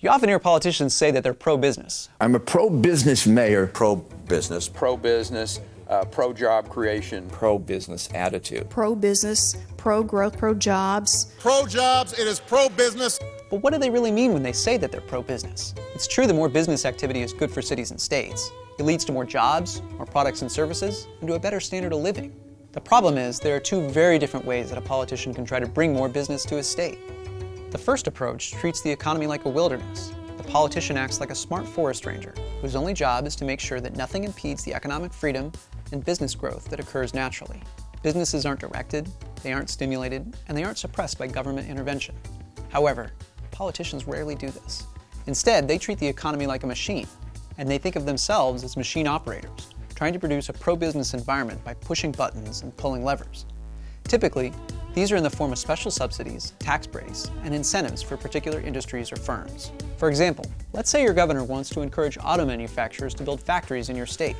You often hear politicians say that they're pro-business. I'm a pro-business mayor. Pro-business. Pro-business, pro-job creation. Pro-business attitude. Pro-business, pro-growth, pro-jobs. Pro-jobs, it is pro-business. But what do they really mean when they say that they're pro-business? It's true that more business activity is good for cities and states. It leads to more jobs, more products and services, and to a better standard of living. The problem is there are two very different ways that a politician can try to bring more business to his state. The first approach treats the economy like a wilderness. The politician acts like a smart forest ranger, whose only job is to make sure that nothing impedes the economic freedom and business growth that occurs naturally. Businesses aren't directed, they aren't stimulated, and they aren't suppressed by government intervention. However, politicians rarely do this. Instead, they treat the economy like a machine, and they think of themselves as machine operators, trying to produce a pro-business environment by pushing buttons and pulling levers. Typically, these are in the form of special subsidies, tax breaks, and incentives for particular industries or firms. For example, let's say your governor wants to encourage auto manufacturers to build factories in your state.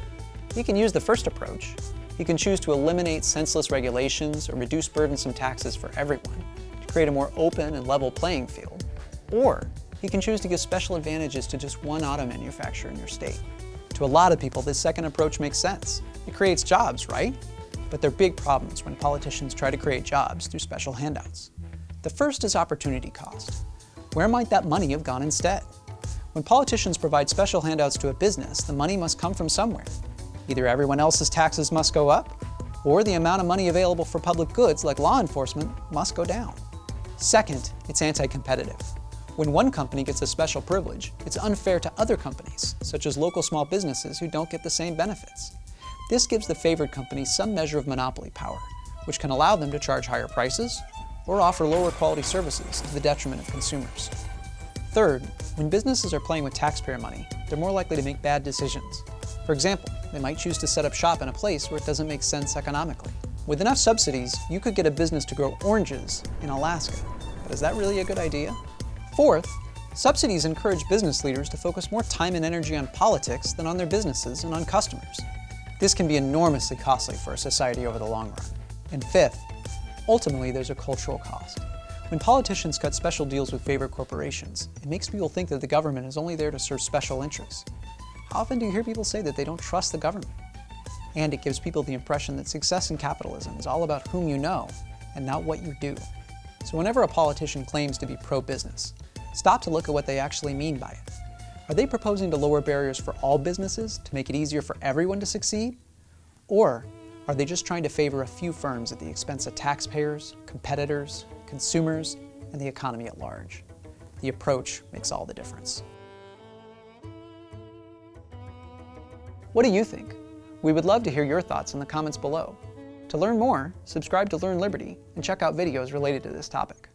He can use the first approach. He can choose to eliminate senseless regulations or reduce burdensome taxes for everyone to create a more open and level playing field. Or he can choose to give special advantages to just one auto manufacturer in your state. To a lot of people, this second approach makes sense. It creates jobs, right? But there are big problems when politicians try to create jobs through special handouts. The first is opportunity cost. Where might that money have gone instead? When politicians provide special handouts to a business, the money must come from somewhere. Either everyone else's taxes must go up, or the amount of money available for public goods like law enforcement must go down. Second, it's anti-competitive. When one company gets a special privilege, it's unfair to other companies, such as local small businesses who don't get the same benefits. This gives the favored companies some measure of monopoly power, which can allow them to charge higher prices or offer lower quality services to the detriment of consumers. Third, when businesses are playing with taxpayer money, they're more likely to make bad decisions. For example, they might choose to set up shop in a place where it doesn't make sense economically. With enough subsidies, you could get a business to grow oranges in Alaska. But is that really a good idea? Fourth, subsidies encourage business leaders to focus more time and energy on politics than on their businesses and on customers. This can be enormously costly for a society over the long run. And fifth, ultimately there's a cultural cost. When politicians cut special deals with favored corporations, it makes people think that the government is only there to serve special interests. How often do you hear people say that they don't trust the government? And it gives people the impression that success in capitalism is all about whom you know and not what you do. So whenever a politician claims to be pro-business, stop to look at what they actually mean by it. Are they proposing to lower barriers for all businesses to make it easier for everyone to succeed? Or are they just trying to favor a few firms at the expense of taxpayers, competitors, consumers, and the economy at large? The approach makes all the difference. What do you think? We would love to hear your thoughts in the comments below. To learn more, subscribe to Learn Liberty and check out videos related to this topic.